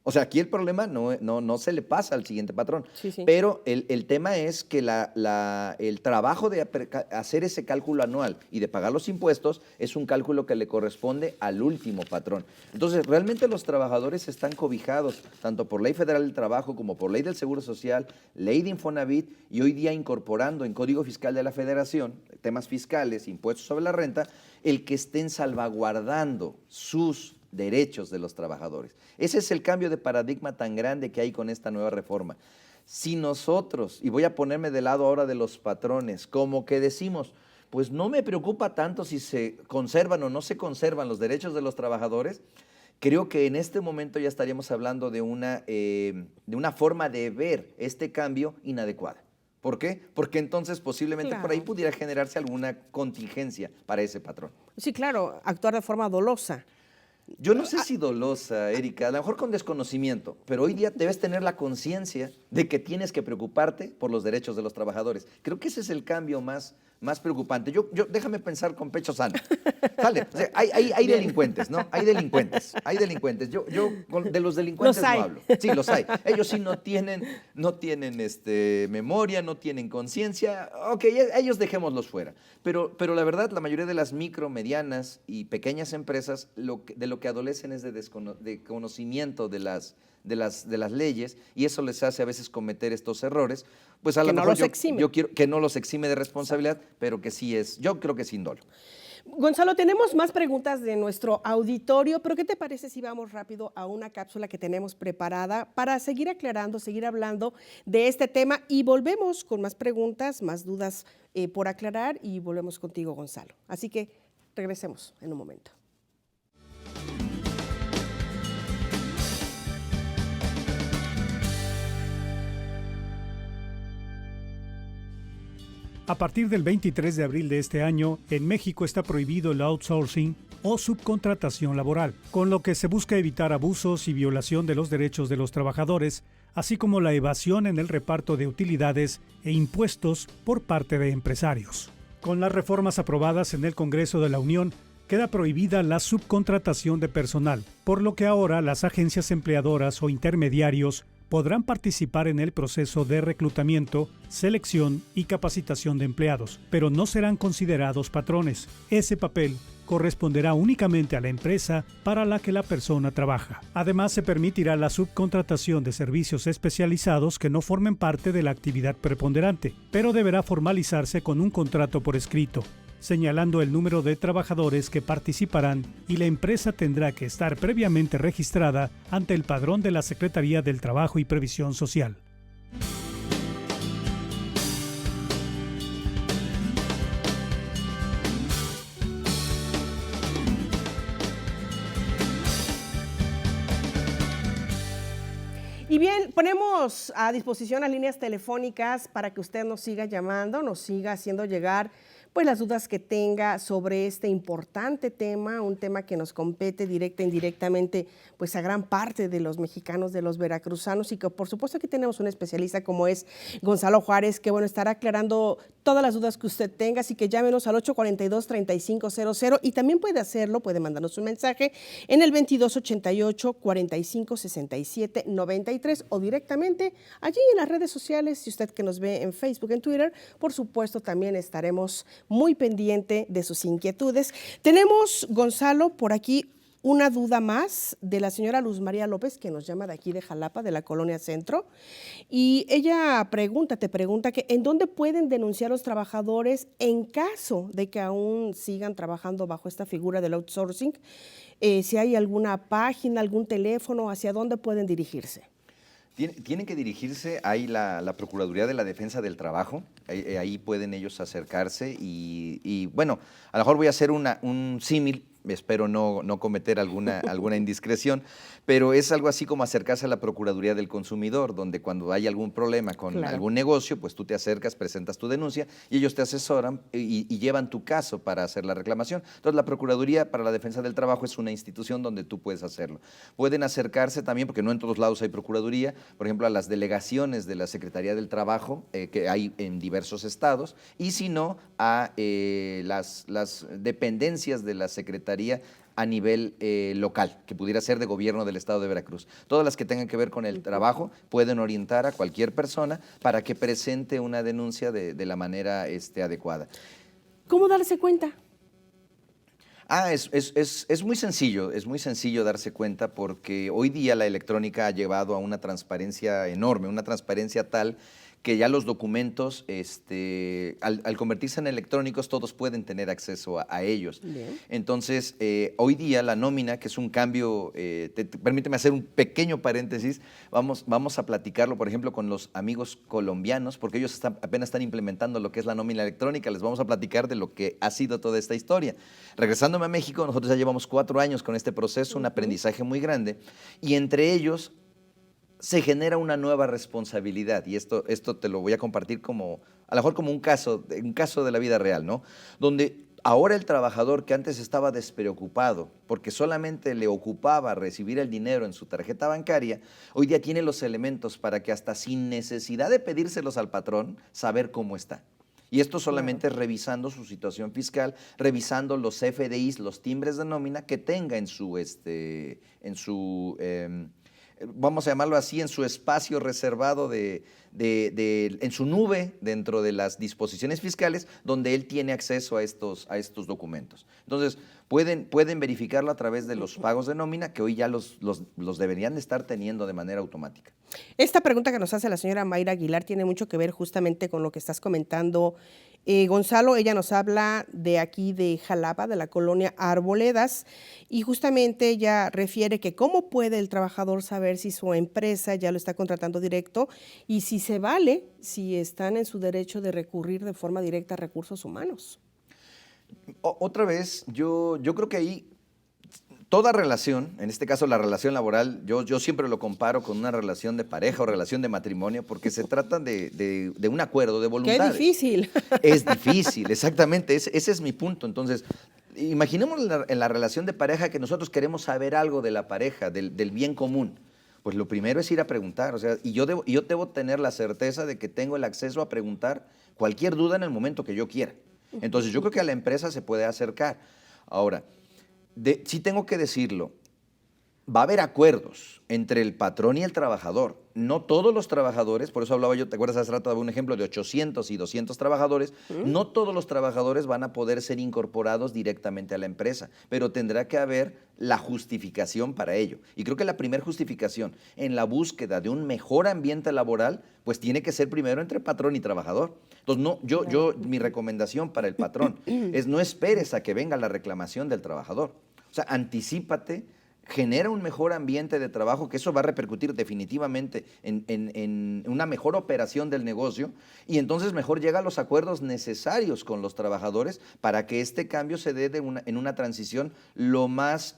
O sea, aquí el problema no se le pasa al siguiente patrón. Sí, sí. Pero el tema es que el trabajo de hacer ese cálculo anual y de pagar los impuestos es un cálculo que le corresponde al último patrón. Entonces, realmente los trabajadores están cobijados tanto por Ley Federal del Trabajo como por Ley del Seguro Social, Ley de Infonavit y hoy día incorporando en Código Fiscal de la Federación, temas fiscales, impuestos sobre la renta, el que estén salvaguardando sus derechos de los trabajadores. Ese es el cambio de paradigma tan grande que hay con esta nueva reforma. Si nosotros, y voy a ponerme del lado ahora de los patrones, como que decimos, pues no me preocupa tanto si se conservan o no se conservan los derechos de los trabajadores, creo que en este momento ya estaríamos hablando de una forma de ver este cambio inadecuada. ¿Por qué? Porque entonces posiblemente por ahí pudiera generarse alguna contingencia para ese patrón. Sí, claro, actuar de forma dolosa. Yo no sé si dolosa, Erika, a lo mejor con desconocimiento, pero hoy día debes tener la conciencia de que tienes que preocuparte por los derechos de los trabajadores. Creo que ese es el cambio más preocupante. Déjame pensar con pecho sano. ¿Sale? O sea, hay delincuentes, ¿no? Hay delincuentes. Yo de los delincuentes no hablo. Sí, los hay. Ellos sí no tienen memoria, no tienen conciencia. Ok, ellos dejémoslos fuera. Pero la verdad, la mayoría de las micro, medianas y pequeñas empresas de lo que adolecen es de conocimiento de las leyes, y eso les hace a veces cometer estos errores. Pues a lo mejor yo quiero que no los exime de responsabilidad, pero que sí yo creo que sin dolo. Gonzalo, tenemos más preguntas de nuestro auditorio, pero ¿qué te parece si vamos rápido a una cápsula que tenemos preparada para seguir aclarando, seguir hablando de este tema, y volvemos con más preguntas, más dudas por aclarar, y volvemos contigo, Gonzalo? Así que regresemos en un momento. A partir del 23 de abril de este año, en México está prohibido el outsourcing o subcontratación laboral, con lo que se busca evitar abusos y violación de los derechos de los trabajadores, así como la evasión en el reparto de utilidades e impuestos por parte de empresarios. Con las reformas aprobadas en el Congreso de la Unión, queda prohibida la subcontratación de personal, por lo que ahora las agencias empleadoras o intermediarios podrán participar en el proceso de reclutamiento, selección y capacitación de empleados, pero no serán considerados patrones. Ese papel corresponderá únicamente a la empresa para la que la persona trabaja. Además, se permitirá la subcontratación de servicios especializados que no formen parte de la actividad preponderante, pero deberá formalizarse con un contrato por escrito, señalando el número de trabajadores que participarán, y la empresa tendrá que estar previamente registrada ante el padrón de la Secretaría del Trabajo y Previsión Social. Y bien, ponemos a disposición las líneas telefónicas para que usted nos siga llamando, nos siga haciendo llegar pues las dudas que tenga sobre este importante tema, un tema que nos compete directa e indirectamente pues a gran parte de los mexicanos, de los veracruzanos, y que por supuesto aquí tenemos un especialista como es Gonzalo Juárez, que bueno, estará aclarando todas las dudas que usted tenga, así que llámenos al 842-3500 y también puede hacerlo, puede mandarnos un mensaje en el 2288-4567-93 o directamente allí en las redes sociales. Si usted que nos ve en Facebook, en Twitter, por supuesto también estaremos muy pendiente de sus inquietudes. Tenemos, Gonzalo, por aquí una duda más de la señora Luz María López, que nos llama de aquí de Jalapa, de la Colonia Centro, y ella te pregunta que ¿en dónde pueden denunciar los trabajadores en caso de que aún sigan trabajando bajo esta figura del outsourcing? Si hay alguna página, algún teléfono, ¿hacia dónde pueden dirigirse? Tienen que dirigirse, hay la Procuraduría de la Defensa del Trabajo, ahí pueden ellos acercarse y bueno, a lo mejor voy a hacer un símil, espero no cometer alguna indiscreción, pero es algo así como acercarse a la Procuraduría del Consumidor, donde cuando hay algún problema con algún negocio, pues tú te acercas, presentas tu denuncia y ellos te asesoran y llevan tu caso para hacer la reclamación. Entonces, la Procuraduría para la Defensa del Trabajo es una institución donde tú puedes hacerlo. Pueden acercarse también, porque no en todos lados hay Procuraduría, por ejemplo, a las delegaciones de la Secretaría del Trabajo, que hay en diversos estados, y si no, a las dependencias de la Secretaría a nivel local, que pudiera ser de gobierno del estado de Veracruz. Todas las que tengan que ver con el trabajo pueden orientar a cualquier persona para que presente una denuncia de la manera adecuada. ¿Cómo darse cuenta? Es muy sencillo darse cuenta porque hoy día la electrónica ha llevado a una transparencia enorme, una transparencia tal que ya los documentos, al convertirse en electrónicos, todos pueden tener acceso a ellos. Bien. Entonces, hoy día la nómina, que es un cambio, permíteme hacer un pequeño paréntesis, vamos a platicarlo, por ejemplo, con los amigos colombianos, porque ellos apenas están implementando lo que es la nómina electrónica, les vamos a platicar de lo que ha sido toda esta historia. Regresándome a México, nosotros ya llevamos 4 años con este proceso, un aprendizaje muy grande, y entre ellos se genera una nueva responsabilidad, y esto te lo voy a compartir a lo mejor como un caso de la vida real, ¿no? Donde ahora el trabajador que antes estaba despreocupado porque solamente le ocupaba recibir el dinero en su tarjeta bancaria, hoy día tiene los elementos para que hasta sin necesidad de pedírselos al patrón, saber cómo está. Y esto solamente revisando su situación fiscal, revisando los FDIs, los timbres de nómina que tenga en su vamos a llamarlo así, en su espacio reservado en su nube dentro de las disposiciones fiscales, donde él tiene acceso a estos documentos. Entonces, pueden verificarlo a través de los pagos de nómina, que hoy ya los deberían de estar teniendo de manera automática. Esta pregunta que nos hace la señora Mayra Aguilar tiene mucho que ver justamente con lo que estás comentando, Gonzalo. Ella nos habla de aquí de Jalapa, de la colonia Arboledas, y justamente ella refiere que cómo puede el trabajador saber si su empresa ya lo está contratando directo y si se vale, si están en su derecho de recurrir de forma directa a recursos humanos. Otra vez, yo creo que ahí toda relación, en este caso la relación laboral, yo siempre lo comparo con una relación de pareja o relación de matrimonio, porque se trata de un acuerdo, de voluntad. ¡Qué difícil! Es difícil, exactamente, ese es mi punto. Entonces, imaginemos en la relación de pareja que nosotros queremos saber algo de la pareja, del bien común. Pues lo primero es ir a preguntar, o sea, y yo debo tener la certeza de que tengo el acceso a preguntar cualquier duda en el momento que yo quiera. Entonces, yo creo que a la empresa se puede acercar. Ahora, sí tengo que decirlo, va a haber acuerdos entre el patrón y el trabajador. No todos los trabajadores, por eso hablaba yo, ¿te acuerdas hace rato de un ejemplo de 800 y 200 trabajadores? No todos los trabajadores van a poder ser incorporados directamente a la empresa, pero tendrá que haber la justificación para ello. Y creo que la primera justificación en la búsqueda de un mejor ambiente laboral, pues tiene que ser primero entre patrón y trabajador. Entonces, mi recomendación para el patrón es no esperes a que venga la reclamación del trabajador. O sea, anticípate, genera un mejor ambiente de trabajo, que eso va a repercutir definitivamente en una mejor operación del negocio, y entonces mejor llega a los acuerdos necesarios con los trabajadores para que este cambio se dé en una transición lo más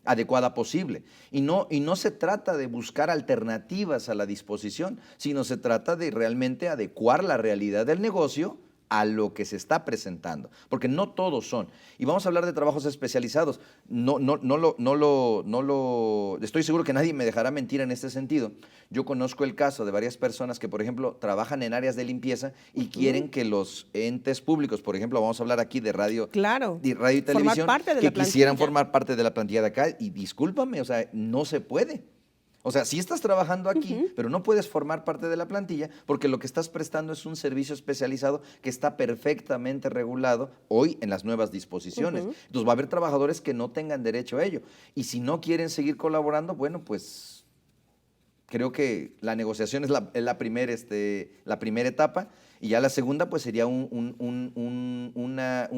adecuada posible. Y no se trata de buscar alternativas a la disposición, sino se trata de realmente adecuar la realidad del negocio a lo que se está presentando, porque no todos son. Y vamos a hablar de trabajos especializados. Estoy seguro que nadie me dejará mentir en este sentido. Yo conozco el caso de varias personas que, por ejemplo, trabajan en áreas de limpieza y quieren que los entes públicos, por ejemplo, vamos a hablar aquí de radio, Claro, de radio y televisión, parte de que la plantilla. quisieran formar parte de la plantilla de acá, y discúlpame, o sea, no se puede. O sea, sí estás trabajando aquí, pero no puedes formar parte de la plantilla porque lo que estás prestando es un servicio especializado que está perfectamente regulado hoy en las nuevas disposiciones. Entonces va a haber trabajadores que no tengan derecho a ello. Y si no quieren seguir colaborando, bueno, pues creo que la negociación es la primera etapa, y ya la segunda pues sería un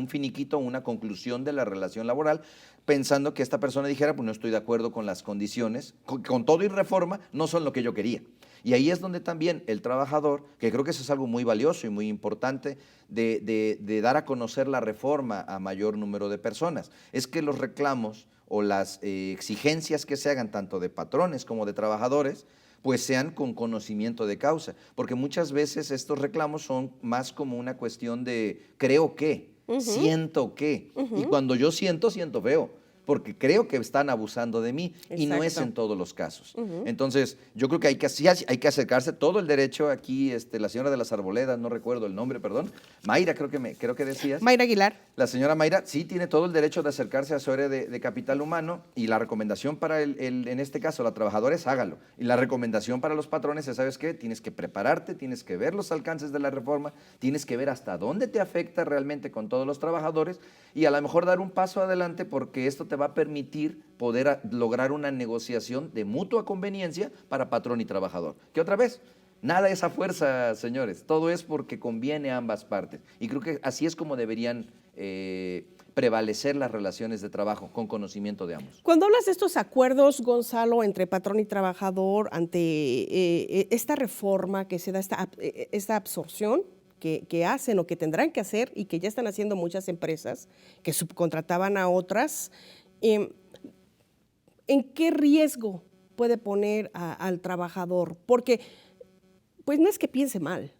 finiquito, una conclusión de la relación laboral, pensando que esta persona dijera, pues no estoy de acuerdo con las condiciones, con todo y reforma, no son lo que yo quería. Y ahí es donde también el trabajador, que creo que eso es algo muy valioso y muy importante, de dar a conocer la reforma a mayor número de personas, es que los reclamos o las exigencias que se hagan tanto de patrones como de trabajadores, pues sean con conocimiento de causa, porque muchas veces estos reclamos son más como una cuestión de creo que, siento que, y cuando yo siento feo, porque creo que están abusando de mí. Exacto. Y no es en todos los casos. Entonces, yo creo que hay que acercarse todo el derecho aquí, la señora de las Arboledas, no recuerdo el nombre, perdón, Mayra, creo que decías. Mayra Aguilar. La señora Mayra sí tiene todo el derecho de acercarse a su área de capital humano, y la recomendación para en este caso, la trabajadora, es hágalo. Y la recomendación para los patrones es, ¿sabes qué? Tienes que prepararte, tienes que ver los alcances de la reforma, tienes que ver hasta dónde te afecta realmente con todos los trabajadores, y a lo mejor dar un paso adelante, porque esto te va a permitir poder lograr una negociación de mutua conveniencia para patrón y trabajador. Que otra vez, nada es a fuerza, señores, todo es porque conviene a ambas partes. Y creo que así es como deberían prevalecer las relaciones de trabajo, con conocimiento de ambos. Cuando hablas de estos acuerdos, Gonzalo, entre patrón y trabajador ante esta reforma que se da, esta absorción que hacen o que tendrán que hacer y que ya están haciendo muchas empresas que subcontrataban a otras, ¿en qué riesgo puede poner al trabajador? Porque pues no es que piense mal,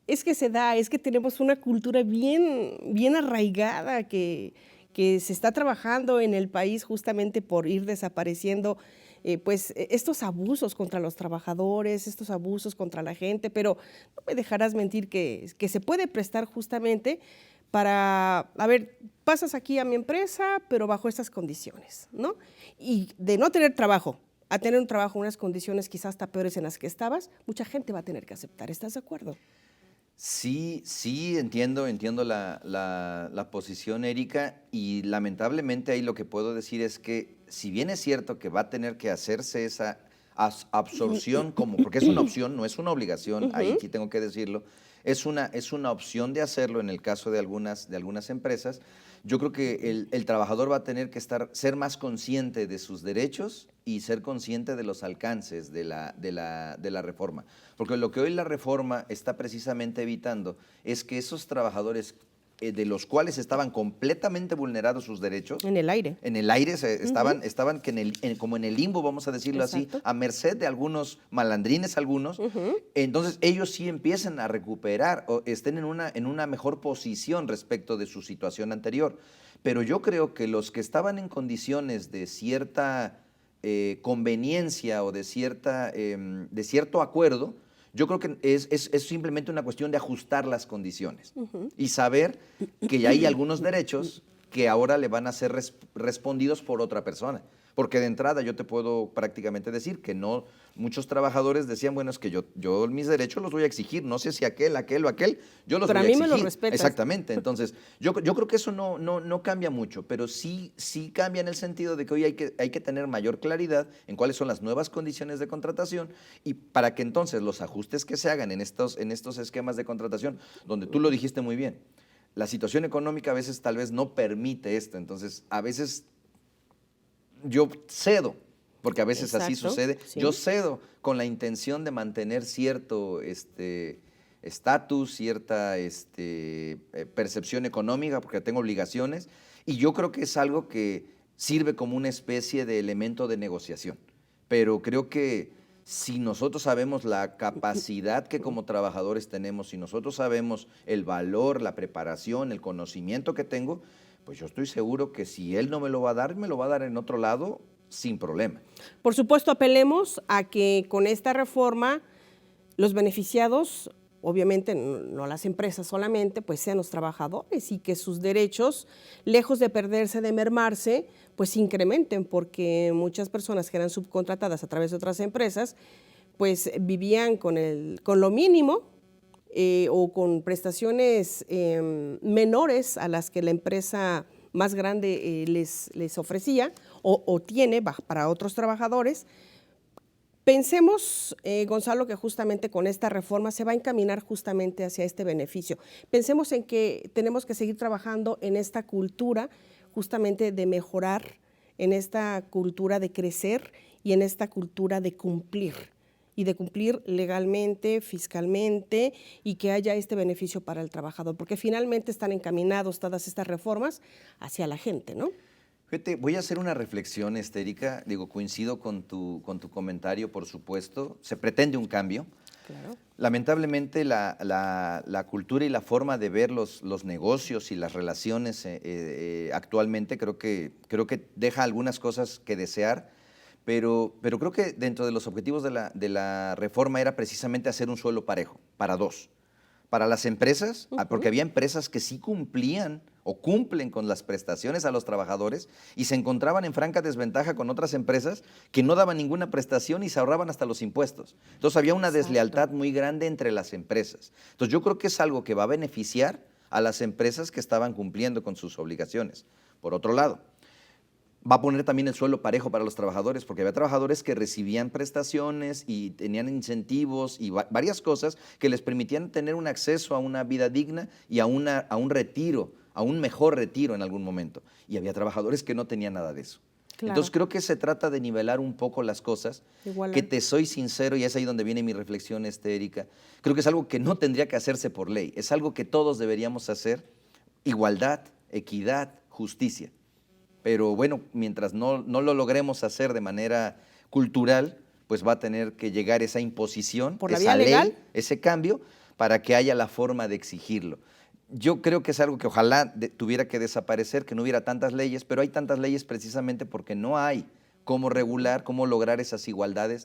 es que se da, es que tenemos una cultura bien arraigada que se está trabajando en el país justamente por ir desapareciendo pues estos abusos contra los trabajadores, estos abusos contra la gente, pero no me dejarás mentir que se puede prestar justamente para, a ver, pasas aquí a mi empresa, pero bajo estas condiciones, ¿no? Y de no tener trabajo a tener un trabajo en unas condiciones quizás hasta peores en las que estabas, mucha gente va a tener que aceptar. ¿Estás de acuerdo? Sí, entiendo la posición, Erika, y lamentablemente ahí lo que puedo decir es que, si bien es cierto que va a tener que hacerse esa absorción, porque es una opción, no es una obligación, ahí sí tengo que decirlo, es una opción de hacerlo en el caso de algunas empresas. Yo creo que el trabajador va a tener que ser más consciente de sus derechos y ser consciente de los alcances de la reforma. Porque lo que hoy la reforma está precisamente evitando es que esos trabajadores de los cuales estaban completamente vulnerados sus derechos. En el aire. En el aire estaban como en el limbo, vamos a decirlo Exacto. así, a merced de algunos malandrines, algunos. Entonces ellos sí empiezan a recuperar o estén en una mejor posición respecto de su situación anterior. Pero yo creo que los que estaban en condiciones de cierta conveniencia o de cierto acuerdo, yo creo que es simplemente una cuestión de ajustar las condiciones y saber que ya hay algunos derechos que ahora le van a ser respondidos por otra persona. Porque de entrada yo te puedo prácticamente decir que no, muchos trabajadores decían, bueno, es que yo mis derechos los voy a exigir, no sé si aquel o aquel, yo los voy a exigir. Pero a mí me los respetas. Exactamente, entonces yo creo que eso no cambia mucho, pero sí cambia en el sentido de que hoy hay que tener mayor claridad en cuáles son las nuevas condiciones de contratación, y para que entonces los ajustes que se hagan en estos esquemas de contratación, donde tú lo dijiste muy bien, la situación económica a veces tal vez no permite esto, entonces a veces yo cedo, porque a veces así sucede, sí. Yo cedo con la intención de mantener cierto estatus, cierta percepción económica, porque tengo obligaciones, y yo creo que es algo que sirve como una especie de elemento de negociación. Pero creo que si nosotros sabemos la capacidad que como trabajadores tenemos, si nosotros sabemos el valor, la preparación, el conocimiento que tengo, pues yo estoy seguro que si él no me lo va a dar, me lo va a dar en otro lado sin problema. Por supuesto, apelemos a que con esta reforma los beneficiados, obviamente no las empresas solamente, pues sean los trabajadores y que sus derechos, lejos de perderse, de mermarse, pues incrementen, porque muchas personas que eran subcontratadas a través de otras empresas, pues vivían con lo mínimo o con prestaciones menores a las que la empresa más grande les ofrecía o tiene para otros trabajadores. Pensemos, Gonzalo, que justamente con esta reforma se va a encaminar justamente hacia este beneficio. Pensemos en que tenemos que seguir trabajando en esta cultura justamente de mejorar, en esta cultura de crecer y en esta cultura de cumplir, y de cumplir legalmente, fiscalmente, y que haya este beneficio para el trabajador, porque finalmente están encaminados todas estas reformas hacia la gente, ¿no? Fíjate, voy a hacer una reflexión, Erika. Coincido con tu comentario, por supuesto. Se pretende un cambio. Claro. Lamentablemente, la cultura y la forma de ver los negocios y las relaciones actualmente creo que deja algunas cosas que desear, pero creo que dentro de los objetivos de la reforma era precisamente hacer un suelo parejo, para dos. Para las empresas, porque había empresas que sí cumplían o cumplen con las prestaciones a los trabajadores y se encontraban en franca desventaja con otras empresas que no daban ninguna prestación y se ahorraban hasta los impuestos. Entonces había una deslealtad muy grande entre las empresas. Entonces yo creo que es algo que va a beneficiar a las empresas que estaban cumpliendo con sus obligaciones. Por otro lado, va a poner también el suelo parejo para los trabajadores, porque había trabajadores que recibían prestaciones y tenían incentivos y varias cosas que les permitían tener un acceso a una vida digna y a un retiro, a un mejor retiro en algún momento. Y había trabajadores que no tenían nada de eso. Claro. Entonces creo que se trata de nivelar un poco las cosas, que te soy sincero, y es ahí donde viene mi reflexión, Erika. Creo que es algo que no tendría que hacerse por ley, es algo que todos deberíamos hacer: igualdad, equidad, justicia. Pero bueno, mientras no lo logremos hacer de manera cultural, pues va a tener que llegar esa imposición, por la vía ley, legal, ese cambio, para que haya la forma de exigirlo. Yo creo que es algo que ojalá tuviera que desaparecer, que no hubiera tantas leyes, pero hay tantas leyes precisamente porque no hay cómo regular, cómo lograr esas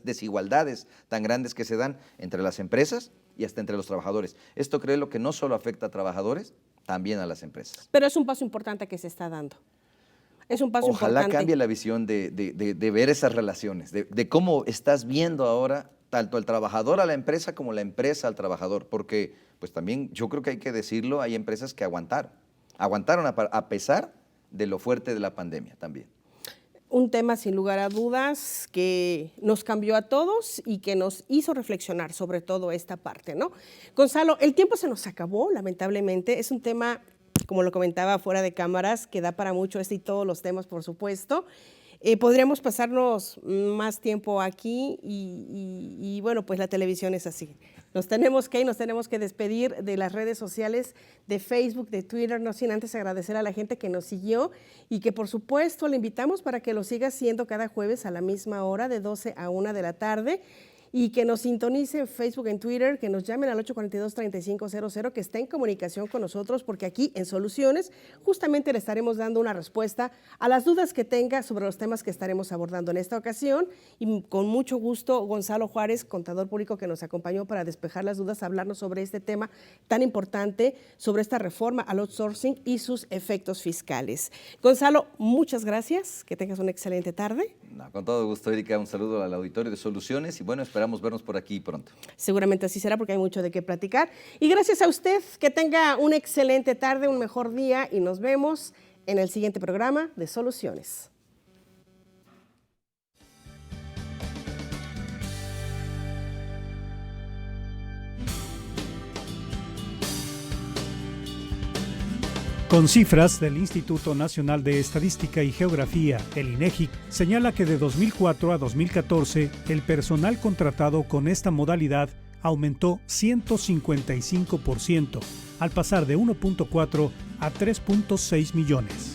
desigualdades tan grandes que se dan entre las empresas y hasta entre los trabajadores. Esto creo que no solo afecta a trabajadores, también a las empresas. Pero es un paso importante que se está dando. Es un paso Ojalá importante. Cambie la visión de ver esas relaciones, de cómo estás viendo ahora tanto al trabajador a la empresa como la empresa al trabajador, porque pues también yo creo que hay que decirlo, hay empresas que aguantaron a pesar de lo fuerte de la pandemia también. Un tema sin lugar a dudas que nos cambió a todos y que nos hizo reflexionar sobre todo esta parte, ¿no? Gonzalo, el tiempo se nos acabó, lamentablemente. Es un tema, como lo comentaba fuera de cámaras, que da para mucho y todos los temas, por supuesto. Podríamos pasarnos más tiempo aquí y bueno, pues la televisión es así. Nos tenemos que despedir de las redes sociales, de Facebook, de Twitter, no sin antes agradecer a la gente que nos siguió y que por supuesto le invitamos para que lo siga haciendo cada jueves a la misma hora, de 12 a 1 de la tarde. Y que nos sintonice en Facebook, en Twitter, que nos llamen al 842-3500, que esté en comunicación con nosotros, porque aquí en Soluciones justamente le estaremos dando una respuesta a las dudas que tenga sobre los temas que estaremos abordando en esta ocasión. Y con mucho gusto, Gonzalo Juárez, contador público que nos acompañó para despejar las dudas, hablarnos sobre este tema tan importante, sobre esta reforma al outsourcing y sus efectos fiscales. Gonzalo, muchas gracias, que tengas una excelente tarde. No, con todo gusto, Erika, un saludo al auditorio de Soluciones y bueno, esperamos vernos por aquí pronto. Seguramente así será porque hay mucho de qué platicar. Y gracias a usted, que tenga una excelente tarde, un mejor día y nos vemos en el siguiente programa de Soluciones. Con cifras del Instituto Nacional de Estadística y Geografía, el INEGI, señala que de 2004 a 2014, el personal contratado con esta modalidad aumentó 155%, al pasar de 1.4 a 3.6 millones.